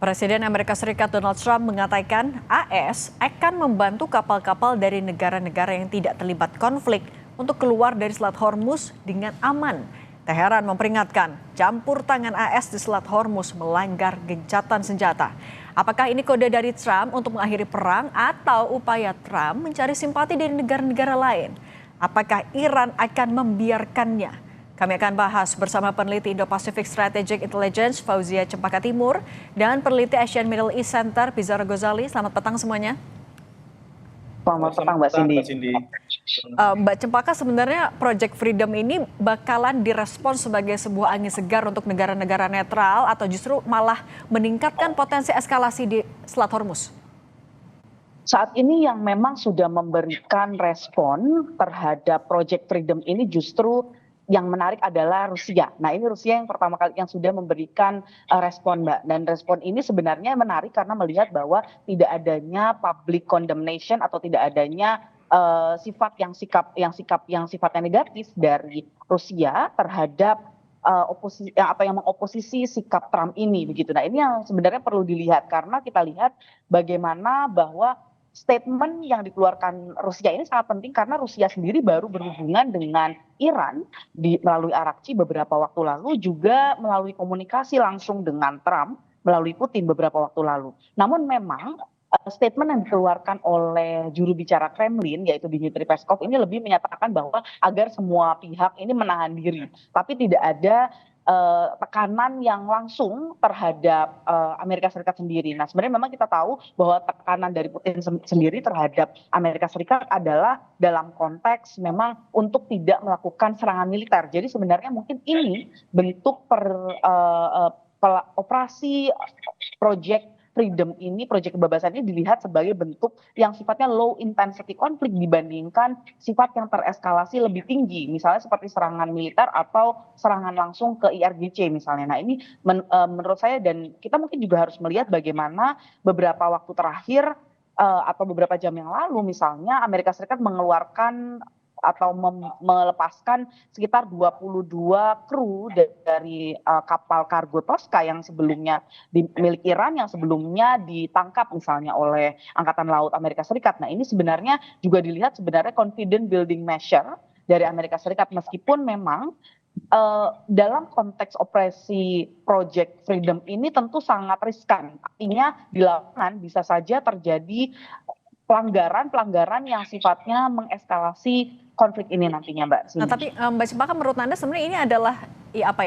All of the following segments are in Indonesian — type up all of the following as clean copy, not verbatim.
Presiden Amerika Serikat Donald Trump mengatakan AS akan membantu kapal-kapal dari negara-negara yang tidak terlibat konflik untuk keluar dari Selat Hormuz dengan aman. Teheran memperingatkan campur tangan AS di Selat Hormuz melanggar gencatan senjata. Apakah ini kode dari Trump untuk mengakhiri perang atau upaya Trump mencari simpati dari negara-negara lain? Apakah Iran akan membiarkannya? Kami akan bahas bersama peneliti Indo-Pacific Strategic Intelligence Fauzia Cempaka Timur dan peneliti Asian Middle East Center Pizarro Ghazali. Selamat petang semuanya. Selamat petang Mbak Cindy. Mbak Cempaka, sebenarnya Project Freedom ini bakalan direspons sebagai sebuah angin segar untuk negara-negara netral atau justru malah meningkatkan potensi eskalasi di Selat Hormuz? Saat ini yang memang sudah memberikan respon terhadap Project Freedom ini justru yang menarik adalah Rusia. Nah, ini Rusia yang pertama kali yang sudah memberikan respon, Mbak. Dan respon ini sebenarnya menarik karena melihat bahwa tidak adanya public condemnation atau tidak adanya sikap yang sifatnya negatif dari Rusia terhadap yang mengoposisi sikap Trump ini begitu. Nah, ini yang sebenarnya perlu dilihat karena kita lihat bagaimana bahwa statement yang dikeluarkan Rusia ini sangat penting karena Rusia sendiri baru berhubungan dengan Iran melalui Arakci beberapa waktu lalu, juga melalui komunikasi langsung dengan Trump melalui Putin beberapa waktu lalu. Namun memang statement yang dikeluarkan oleh juru bicara Kremlin yaitu Dmitry Peskov ini lebih menyatakan bahwa agar semua pihak ini menahan diri, tapi tidak ada tekanan yang langsung terhadap Amerika Serikat sendiri. Nah, sebenarnya memang kita tahu bahwa tekanan dari Putin sendiri terhadap Amerika Serikat adalah dalam konteks memang untuk tidak melakukan serangan militer. Jadi sebenarnya mungkin ini bentuk operasi Project Freedom ini, Project Kebebasan ini dilihat sebagai bentuk yang sifatnya low intensity konflik dibandingkan sifat yang tereskalasi lebih tinggi, misalnya seperti serangan militer atau serangan langsung ke IRGC misalnya. Nah, ini menurut saya, dan kita mungkin juga harus melihat bagaimana beberapa waktu terakhir atau beberapa jam yang lalu misalnya Amerika Serikat mengeluarkan atau melepaskan sekitar 22 kru dari kapal kargo Tosca yang sebelumnya milik Iran, yang sebelumnya ditangkap misalnya oleh Angkatan Laut Amerika Serikat. Nah, ini sebenarnya juga dilihat sebenarnya confidence building measure dari Amerika Serikat, meskipun memang dalam konteks operasi Project Freedom ini tentu sangat riskan. Artinya di lapangan bisa saja terjadi pelanggaran yang sifatnya mengeskalasi konflik ini nantinya, Mbak. Nah, tapi Mbak Cempaka, menurut Anda sebenarnya ini adalah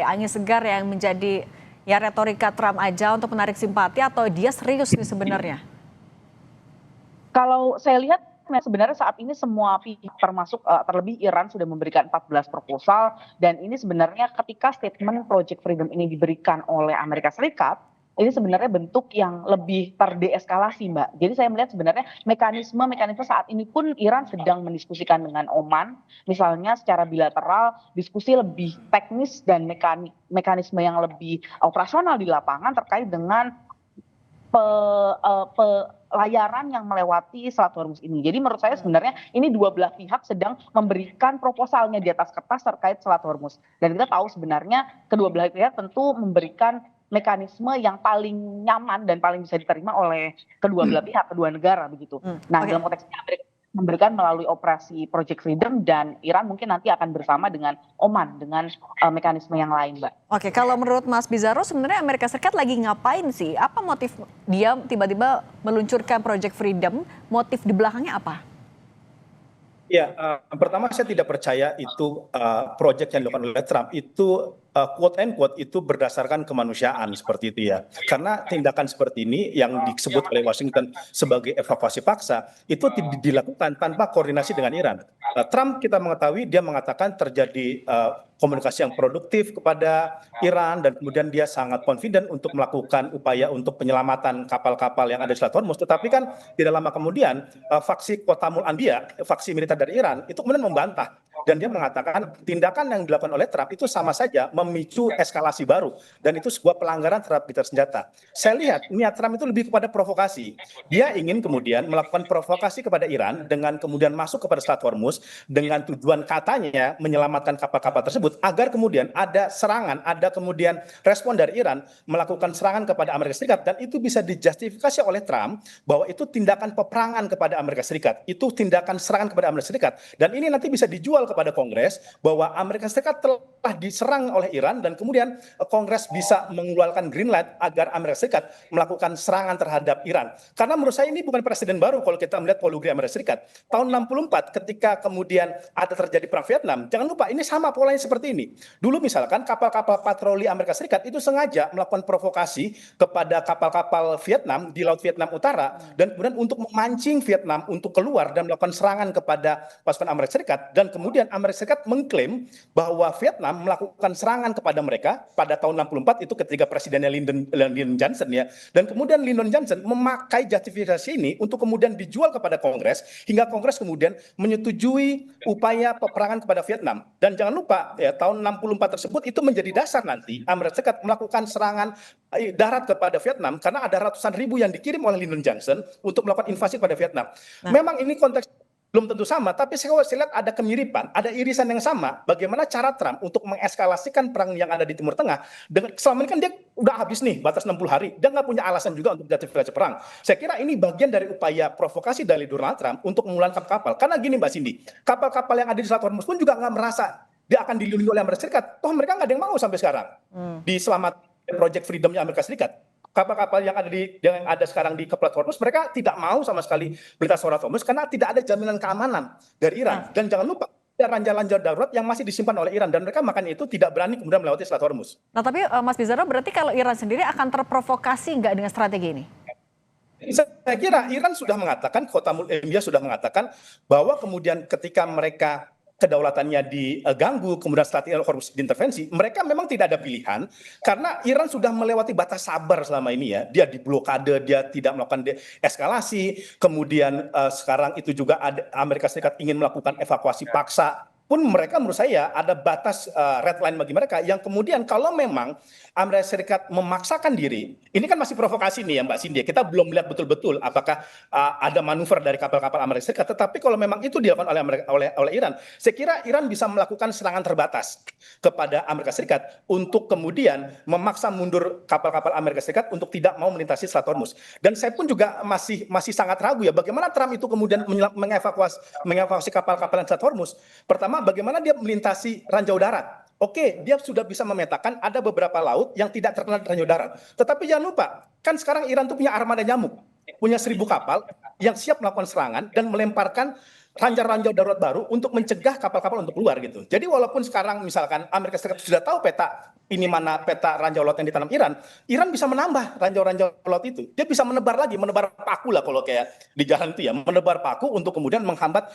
angin segar yang menjadi retorika Trump aja untuk menarik simpati atau dia serius nih sebenarnya? Kalau saya lihat sebenarnya saat ini semua pihak termasuk terlebih Iran sudah memberikan 14 proposal, dan ini sebenarnya ketika statement Project Freedom ini diberikan oleh Amerika Serikat, ini sebenarnya bentuk yang lebih terdeeskalasi, Mbak. Jadi saya melihat sebenarnya mekanisme saat ini pun Iran sedang mendiskusikan dengan Oman, misalnya secara bilateral, diskusi lebih teknis dan mekanisme yang lebih operasional di lapangan terkait dengan pelayaran yang melewati Selat Hormuz ini. Jadi menurut saya sebenarnya ini dua belah pihak sedang memberikan proposalnya di atas kertas terkait Selat Hormuz. Dan kita tahu sebenarnya kedua belah pihak tentu memberikan mekanisme yang paling nyaman dan paling bisa diterima oleh kedua belah pihak, kedua negara begitu. Nah, dalam konteks ini Amerika memberikan melalui operasi Project Freedom, dan Iran mungkin nanti akan bersama dengan Oman dengan mekanisme yang lain, Mbak. Oke, kalau menurut Mas Pizarro sebenarnya Amerika Serikat lagi ngapain sih? Apa motif dia tiba-tiba meluncurkan Project Freedom? Motif di belakangnya apa? Ya, pertama saya tidak percaya itu proyek yang dilakukan oleh Trump itu quote and quote itu berdasarkan kemanusiaan seperti itu ya. Karena tindakan seperti ini yang disebut oleh Washington sebagai evakuasi paksa itu dilakukan tanpa koordinasi dengan Iran. Trump kita mengetahui dia mengatakan terjadi komunikasi yang produktif kepada Iran, dan kemudian dia sangat confident untuk melakukan upaya untuk penyelamatan kapal-kapal yang ada di Selat Hormuz. Tetapi kan tidak lama kemudian faksi Qatamul Anbiya, faksi militer dari Iran itu kemudian membantah dan dia mengatakan tindakan yang dilakukan oleh Trump itu sama saja memicu eskalasi baru dan itu sebuah pelanggaran terhadap militer senjata. Saya lihat niat Trump itu lebih kepada provokasi. Dia ingin kemudian melakukan provokasi kepada Iran dengan kemudian masuk kepada Selat Hormuz dengan tujuan katanya menyelamatkan kapal-kapal tersebut agar kemudian ada serangan, ada kemudian respon dari Iran melakukan serangan kepada Amerika Serikat dan itu bisa dijustifikasi oleh Trump bahwa itu tindakan peperangan kepada Amerika Serikat. Itu tindakan serangan kepada Amerika Serikat dan ini nanti bisa dijual kepada Kongres bahwa Amerika Serikat telah diserang oleh Iran dan kemudian Kongres bisa mengeluarkan green light agar Amerika Serikat melakukan serangan terhadap Iran. Karena menurut saya ini bukan presiden baru kalau kita melihat polusi Amerika Serikat. Tahun 64 ketika kemudian ada terjadi perang Vietnam, jangan lupa ini sama polanya seperti ini. Dulu misalkan kapal-kapal patroli Amerika Serikat itu sengaja melakukan provokasi kepada kapal-kapal Vietnam di Laut Vietnam Utara dan kemudian untuk memancing Vietnam untuk keluar dan melakukan serangan kepada pasukan Amerika Serikat dan kemudian Amerika Serikat mengklaim bahwa Vietnam melakukan serangan kepada mereka pada tahun 64 itu ketika presidennya Lyndon Johnson ya dan kemudian Lyndon Johnson memakai justifikasi ini untuk kemudian dijual kepada Kongres hingga Kongres kemudian menyetujui upaya peperangan kepada Vietnam dan jangan lupa ya tahun 64 tersebut itu menjadi dasar nanti Amerika Serikat melakukan serangan darat kepada Vietnam karena ada ratusan ribu yang dikirim oleh Lyndon Johnson untuk melakukan invasi kepada Vietnam. Memang ini konteks belum tentu sama, tapi saya lihat ada kemiripan, ada irisan yang sama. Bagaimana cara Trump untuk mengeskalasikan perang yang ada di Timur Tengah, dengan selama ini kan dia udah habis nih batas 60 hari, dia nggak punya alasan juga untuk justifikasi perang. Saya kira ini bagian dari upaya provokasi dari Donald Trump untuk mengulankan kapal. Karena gini Mbak Cindy, kapal-kapal yang ada di Selat Hormuz pun juga nggak merasa dia akan dilindungi oleh Amerika Serikat. Toh mereka nggak ada yang mau sampai sekarang di selamat Project Freedomnya Amerika Serikat. Kapal-kapal yang ada sekarang di Selat Hormuz mereka tidak mau sama sekali melintas Selat Hormuz karena tidak ada jaminan keamanan dari Iran dan jangan lupa ada ranjau-ranjau darurat yang masih disimpan oleh Iran dan mereka makanya itu tidak berani kemudian melewati Selat Hormuz. Nah tapi Mas Bizarro berarti kalau Iran sendiri akan terprovokasi nggak dengan strategi ini? Saya kira Iran sudah mengatakan, Khotamul Enbiya sudah mengatakan bahwa kemudian ketika mereka kedaulatannya diganggu, kemudian strategi Hormuz diintervensi, mereka memang tidak ada pilihan karena Iran sudah melewati batas sabar selama ini ya. Dia diblokade, dia tidak melakukan eskalasi, kemudian sekarang itu juga ada Amerika Serikat ingin melakukan evakuasi paksa. Pun mereka menurut saya ada batas red line bagi mereka yang kemudian kalau memang Amerika Serikat memaksakan diri, ini kan masih provokasi nih ya Mbak Cindy, kita belum melihat betul-betul apakah ada manuver dari kapal-kapal Amerika Serikat, tetapi kalau memang itu dilakukan oleh Iran, saya kira Iran bisa melakukan serangan terbatas kepada Amerika Serikat untuk kemudian memaksa mundur kapal-kapal Amerika Serikat untuk tidak mau melintasi Selat Hormuz. Dan saya pun juga masih sangat ragu ya bagaimana Trump itu kemudian mengevakuasi kapal-kapal Selat Hormuz. Pertama, bagaimana dia melintasi ranjau darat? Oke, dia sudah bisa memetakan ada beberapa laut yang tidak terkena ranjau darat. Tetapi jangan lupa, kan sekarang Iran tuh punya armada nyamuk, punya 1.000 kapal yang siap melakukan serangan dan melemparkan ranjau-ranjau darurat baru untuk mencegah kapal-kapal untuk keluar gitu. Jadi walaupun sekarang misalkan Amerika Serikat sudah tahu peta ini mana peta ranjau laut yang ditanam Iran, Iran bisa menambah ranjau-ranjau laut itu. Dia bisa menebar lagi, menebar paku lah kalau kayak di jalan itu ya, menebar paku untuk kemudian menghambat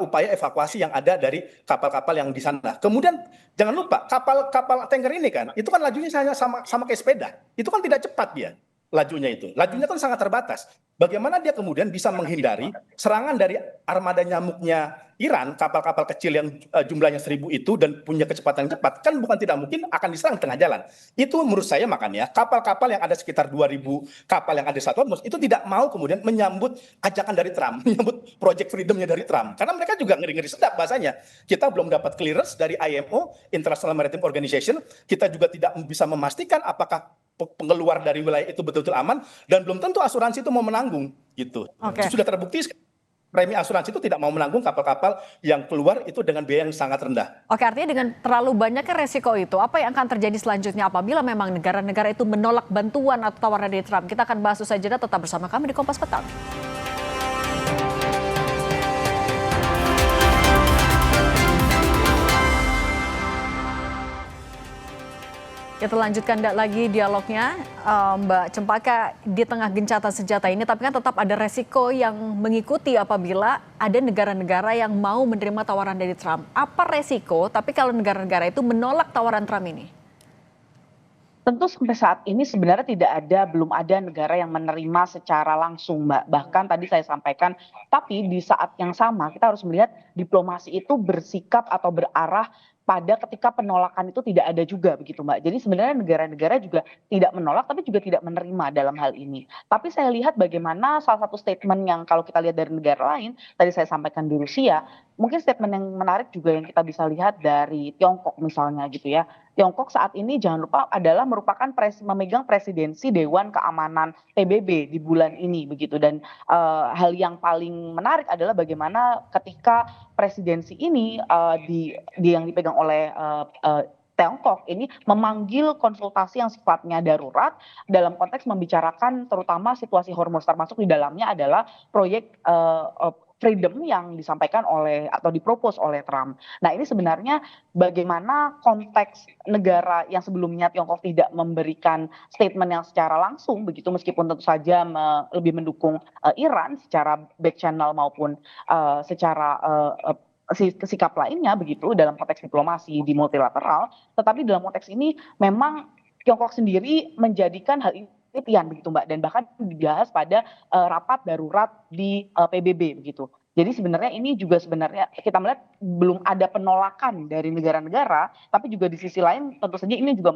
upaya evakuasi yang ada dari kapal-kapal yang di sana. Kemudian jangan lupa kapal tanker ini kan, itu kan lajunya sama kayak sepeda. Itu kan tidak cepat dia lajunya itu. Lajunya kan sangat terbatas. Bagaimana dia kemudian bisa menghindari serangan dari armada nyamuknya Iran, kapal-kapal kecil yang jumlahnya 1.000 itu dan punya kecepatan cepat, kan bukan tidak mungkin akan diserang di tengah jalan. Itu menurut saya makanya kapal-kapal yang ada sekitar 2.000 kapal yang ada di Selat Hormuz itu tidak mau kemudian menyambut ajakan dari Trump, menyambut Project Freedom-nya dari Trump. Karena mereka juga ngeri-ngeri sedap bahasanya. Kita belum dapat clearance dari IMO, International Maritime Organization, kita juga tidak bisa memastikan apakah pengeluar dari wilayah itu betul-betul aman dan belum tentu asuransi itu mau menanggung gitu. Itu sudah terbukti premi asuransi itu tidak mau menanggung kapal-kapal yang keluar itu dengan biaya yang sangat rendah. Oke, artinya dengan terlalu banyaknya resiko itu, apa yang akan terjadi selanjutnya apabila memang negara-negara itu menolak bantuan atau tawaran dari Trump? Kita akan bahas usai jeda, tetap bersama kami di Kompas Petang. Kita lanjutkan lagi dialognya, Mbak Cempaka, di tengah gencatan senjata ini, tapi kan tetap ada resiko yang mengikuti apabila ada negara-negara yang mau menerima tawaran dari Trump. Apa resiko, tapi kalau negara-negara itu menolak tawaran Trump ini? Tentu sampai saat ini sebenarnya belum ada negara yang menerima secara langsung, Mbak. Bahkan tadi saya sampaikan, tapi di saat yang sama kita harus melihat diplomasi itu bersikap atau berarah pada ketika penolakan itu tidak ada juga begitu, Mbak. Jadi sebenarnya negara-negara juga tidak menolak tapi juga tidak menerima dalam hal ini. Tapi saya lihat bagaimana salah satu statement yang kalau kita lihat dari negara lain, tadi saya sampaikan di Rusia, mungkin statement yang menarik juga yang kita bisa lihat dari Tiongkok misalnya gitu ya. Tiongkok saat ini jangan lupa adalah merupakan memegang presidensi Dewan Keamanan PBB di bulan ini begitu dan hal yang paling menarik adalah bagaimana ketika presidensi ini yang dipegang oleh Tiongkok ini memanggil konsultasi yang sifatnya darurat dalam konteks membicarakan terutama situasi Hormuz termasuk di dalamnya adalah proyek freedom yang disampaikan oleh atau dipropos oleh Trump. Nah ini sebenarnya bagaimana konteks negara yang sebelumnya Tiongkok tidak memberikan statement yang secara langsung begitu meskipun tentu saja lebih mendukung Iran secara back channel maupun secara sikap lainnya begitu dalam konteks diplomasi di multilateral, tetapi dalam konteks ini memang Tiongkok sendiri menjadikan hal ini penelitian begitu Mbak dan bahkan dibahas pada rapat darurat di PBB begitu. Jadi sebenarnya ini juga sebenarnya kita melihat belum ada penolakan dari negara-negara, tapi juga di sisi lain tentu saja ini juga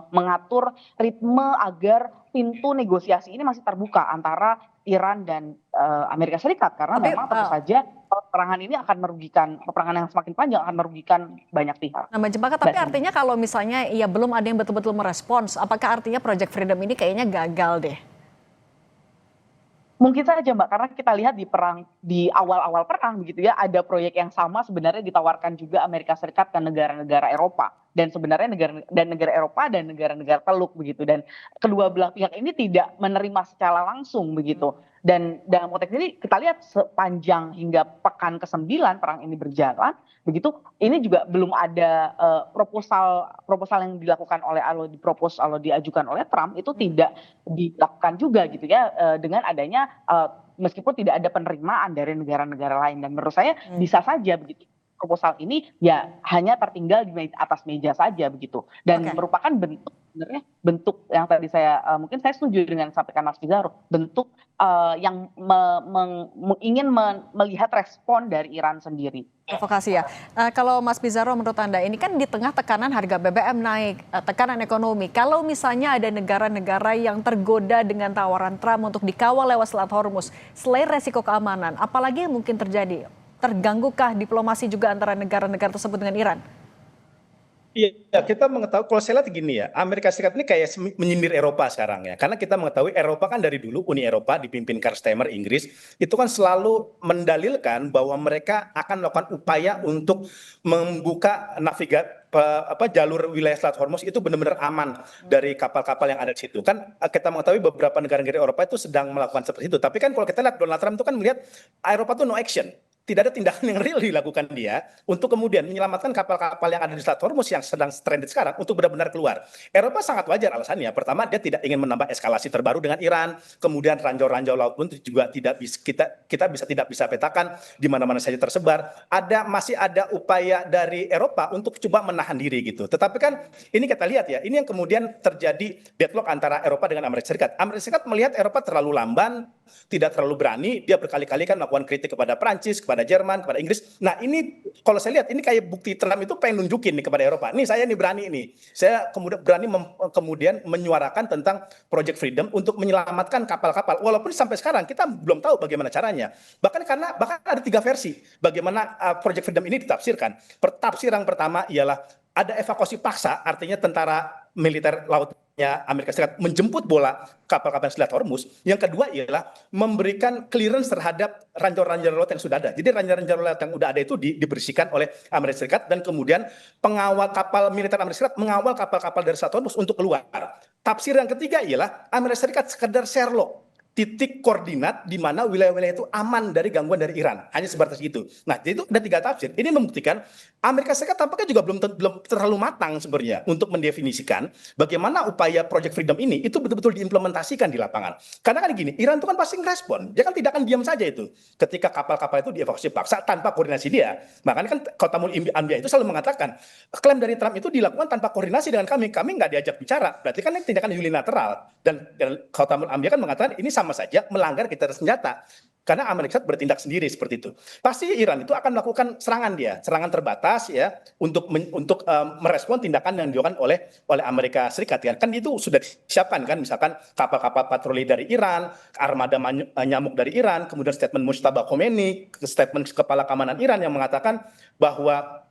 mengatur ritme agar pintu negosiasi ini masih terbuka antara Iran dan Amerika Serikat karena Tapi memang tentu saja peperangan ini akan merugikan peperangan yang semakin panjang akan merugikan banyak pihak. nah, Mbak Cempaka, tapi artinya kalau misalnya ya belum ada yang betul-betul merespons, apakah artinya Project Freedom ini kayaknya gagal deh? Mungkin saja Mbak, karena kita lihat di awal-awal perang begitu ya, ada proyek yang sama sebenarnya ditawarkan juga Amerika Serikat ke negara-negara Eropa dan sebenarnya negara Eropa dan negara-negara Teluk begitu dan kedua belah pihak ini tidak menerima secara langsung begitu. Dan dalam konteks ini kita lihat sepanjang hingga pekan ke-9 perang ini berjalan begitu, ini juga belum ada proposal yang dilakukan oleh diajukan oleh Trump itu tidak dilakukan juga gitu ya dengan adanya meskipun tidak ada penerimaan dari negara-negara lain dan menurut saya bisa saja begitu proposal ini ya hanya tertinggal di atas meja saja begitu dan Oke. merupakan bentuk sebenarnya bentuk yang tadi saya mungkin saya setuju dengan sampaikan Mas Pizarro bentuk yang ingin melihat respon dari Iran sendiri. Provokasi ya. Kalau Mas Pizarro menurut Anda ini kan di tengah tekanan harga BBM naik, tekanan ekonomi. Kalau misalnya ada negara-negara yang tergoda dengan tawaran Trump untuk dikawal lewat Selat Hormuz, selain resiko keamanan, apalagi yang mungkin terjadi? Terganggukah diplomasi juga antara negara-negara tersebut dengan Iran? Iya, kita mengetahui kalau saya lihat gini ya, Amerika Serikat ini kayak menyindir Eropa sekarang ya. Karena kita mengetahui Eropa kan dari dulu Uni Eropa dipimpin Keir Starmer Inggris itu kan selalu mendalilkan bahwa mereka akan melakukan upaya untuk membuka jalur wilayah Selat Hormuz itu benar-benar aman dari kapal-kapal yang ada di situ. Kan kita mengetahui beberapa negara-negara Eropa itu sedang melakukan seperti itu. Tapi kan kalau kita lihat Donald Trump itu kan melihat Eropa itu no action. Tidak ada tindakan yang real dilakukan dia untuk kemudian menyelamatkan kapal-kapal yang ada di Selat Hormuz yang sedang stranded sekarang untuk benar-benar keluar. Eropa sangat wajar alasannya. Pertama, dia tidak ingin menambah eskalasi terbaru dengan Iran. Kemudian ranjau-ranjau laut pun juga tidak bisa kita tidak bisa petakan di mana-mana saja tersebar. Masih ada upaya dari Eropa untuk coba menahan diri gitu. Tetapi kan ini kita lihat ya, ini yang kemudian terjadi deadlock antara Eropa dengan Amerika Serikat. Amerika Serikat melihat Eropa terlalu lamban, tidak terlalu berani. Dia berkali-kali kan melakukan kritik kepada Prancis, kepada Jerman, kepada Inggris. Nah ini kalau saya lihat ini kayak bukti Trump itu pengen nunjukin nih kepada Eropa. Nih saya nih berani nih. Saya kemudian berani kemudian menyuarakan tentang Project Freedom untuk menyelamatkan kapal-kapal. Walaupun sampai sekarang kita belum tahu bagaimana caranya. Bahkan ada 3 versi bagaimana Project Freedom ini ditafsirkan. Tafsir yang pertama ialah ada evakuasi paksa, artinya tentara militer lautnya Amerika Serikat menjemput bola kapal-kapal Selat Hormuz. Yang kedua ialah memberikan clearance terhadap ranjau-ranjau laut yang sudah ada. Jadi ranjau-ranjau laut yang sudah ada itu dibersihkan oleh Amerika Serikat dan kemudian pengawal kapal militer Amerika Serikat mengawal kapal-kapal dari Selat Hormuz untuk keluar. Tafsir yang ketiga ialah Amerika Serikat sekedar Sherlock. titik koordinat di mana wilayah-wilayah itu aman dari gangguan dari Iran. Hanya sebatas itu. Nah, jadi itu ada 3 tafsir. Ini membuktikan Amerika Serikat tampaknya juga belum terlalu matang sebenarnya untuk mendefinisikan bagaimana upaya Project Freedom ini itu betul-betul diimplementasikan di lapangan. Karena kan gini, Iran itu kan pasti ngerespon. Dia kan tidak akan diam saja itu ketika kapal-kapal itu dievakuasi paksa tanpa koordinasi dia. Makanya kan Khotamul Anbiya itu selalu mengatakan klaim dari Trump itu dilakukan tanpa koordinasi dengan kami. Kami nggak diajak bicara. Berarti kan ini tindakan unilateral. Dan Khotamul Anbiya kan mengatakan ini sama saja melanggar gencatan senjata. Karena Amerika Serikat bertindak sendiri seperti itu. Pasti Iran itu akan melakukan serangan terbatas ya untuk merespon tindakan yang dilakukan oleh Amerika Serikat ya. Kan itu sudah disiapkan kan, misalkan kapal-kapal patroli dari Iran, armada nyamuk dari Iran, kemudian statement Mujtaba Khomeini, statement kepala keamanan Iran yang mengatakan bahwa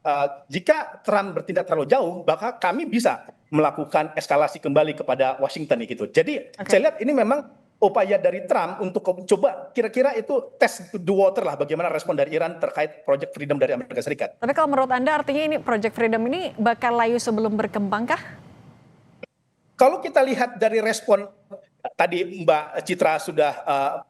jika Trump bertindak terlalu jauh, maka kami bisa melakukan eskalasi kembali kepada Washington gitu. Jadi saya lihat ini memang upaya dari Trump untuk coba kira-kira itu test the water lah bagaimana respon dari Iran terkait Project Freedom dari Amerika Serikat. Tapi kalau menurut Anda artinya ini Project Freedom ini bakal layu sebelum berkembang kah? Kalau kita lihat dari respon tadi Mbak Citra sudah,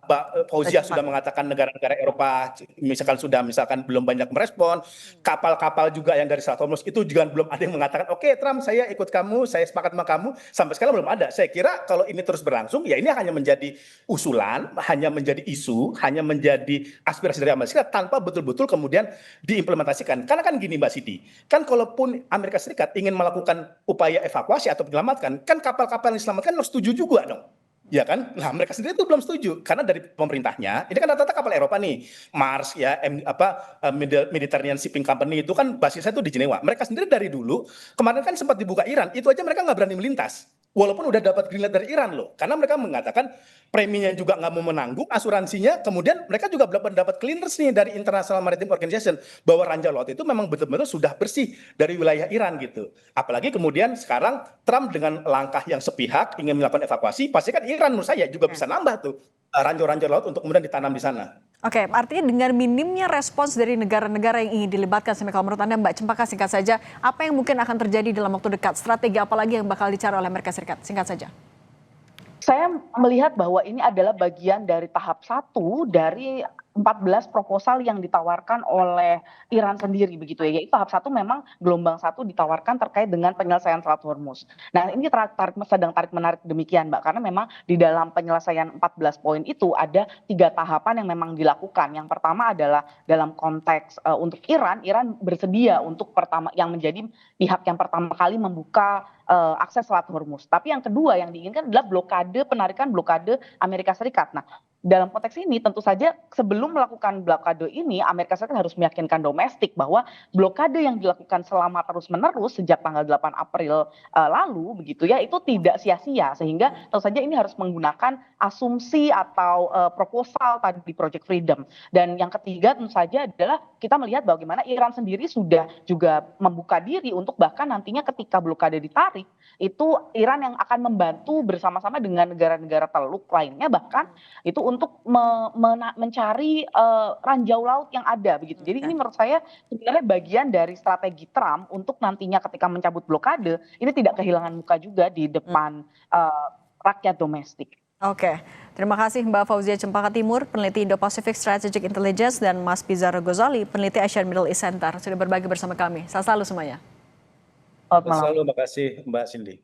Mbak Fauzia sudah mengatakan negara-negara Eropa misalkan belum banyak merespon, kapal-kapal juga yang dari Selat Hormuz itu juga belum ada yang mengatakan oke Trump saya ikut kamu, saya sepakat sama kamu, sampai sekarang belum ada. Saya kira kalau ini terus berlangsung ya ini hanya menjadi usulan, hanya menjadi isu, hanya menjadi aspirasi dari Amerika Serikat tanpa betul-betul kemudian diimplementasikan. Karena kan gini Mbak Siti, kan kalaupun Amerika Serikat ingin melakukan upaya evakuasi atau menyelamatkan, kan kapal-kapal yang diselamatkan harus setuju juga dong. Ya kan, nah mereka sendiri itu belum setuju karena dari pemerintahnya ini kan rata-rata kapal Eropa nih, Mars ya, Mediterranean Shipping Company itu kan basisnya itu di Jenewa. Mereka sendiri dari dulu kemarin kan sempat dibuka Iran, itu aja mereka nggak berani melintas. Walaupun udah dapat green light dari Iran loh, karena mereka mengatakan preminya juga nggak mau menanggung, asuransinya, kemudian mereka juga belum dapat clearance nih dari International Maritime Organization bahwa ranjau laut itu memang betul-betul sudah bersih dari wilayah Iran gitu. Apalagi kemudian sekarang Trump dengan langkah yang sepihak ingin melakukan evakuasi, pasti kan Iran menurut saya juga bisa nambah tuh ranjau-ranjau laut untuk kemudian ditanam di sana. Oke, artinya dengan minimnya respons dari negara-negara yang ingin dilibatkan, kalau menurut Anda Mbak Cempaka singkat saja, apa yang mungkin akan terjadi dalam waktu dekat? Strategi apa lagi yang bakal dicari oleh Amerika Serikat? Singkat saja. Saya melihat bahwa ini adalah bagian dari tahap 1 dari 14 proposal yang ditawarkan oleh Iran sendiri begitu ya. Yaitu tahap 1 memang gelombang 1 ditawarkan terkait dengan penyelesaian Selat Hormuz. Nah, ini sedang tarik-menarik demikian, Mbak, karena memang di dalam penyelesaian 14 poin itu ada 3 tahapan yang memang dilakukan. Yang pertama adalah dalam konteks untuk Iran bersedia untuk yang menjadi pihak yang pertama kali membuka akses Selat Hormuz. Tapi yang kedua yang diinginkan adalah penarikan blokade Amerika Serikat. Nah, dalam konteks ini tentu saja sebelum melakukan blokade ini Amerika Serikat harus meyakinkan domestik bahwa blokade yang dilakukan selama terus-menerus sejak tanggal 8 April lalu begitu ya itu tidak sia-sia, sehingga tentu saja ini harus menggunakan asumsi atau proposal tadi di Project Freedom. Dan yang ketiga tentu saja adalah kita melihat bagaimana Iran sendiri sudah juga membuka diri untuk bahkan nantinya ketika blokade ditarik itu Iran yang akan membantu bersama-sama dengan negara-negara teluk lainnya bahkan itu untuk mencari ranjau laut yang ada begitu. Jadi ini menurut saya sebenarnya bagian dari strategi Trump untuk nantinya ketika mencabut blokade ini tidak kehilangan muka juga di depan rakyat domestik. Oke, terima kasih Mbak Fauzia Cempaka Timur, peneliti Indo-Pacific Strategic Intelligence, dan Mas Pizarro Ghazali, peneliti Asian Middle East Center, sudah berbagi bersama kami. Salam selalu semuanya. Selalu, makasih Mbak Cindy.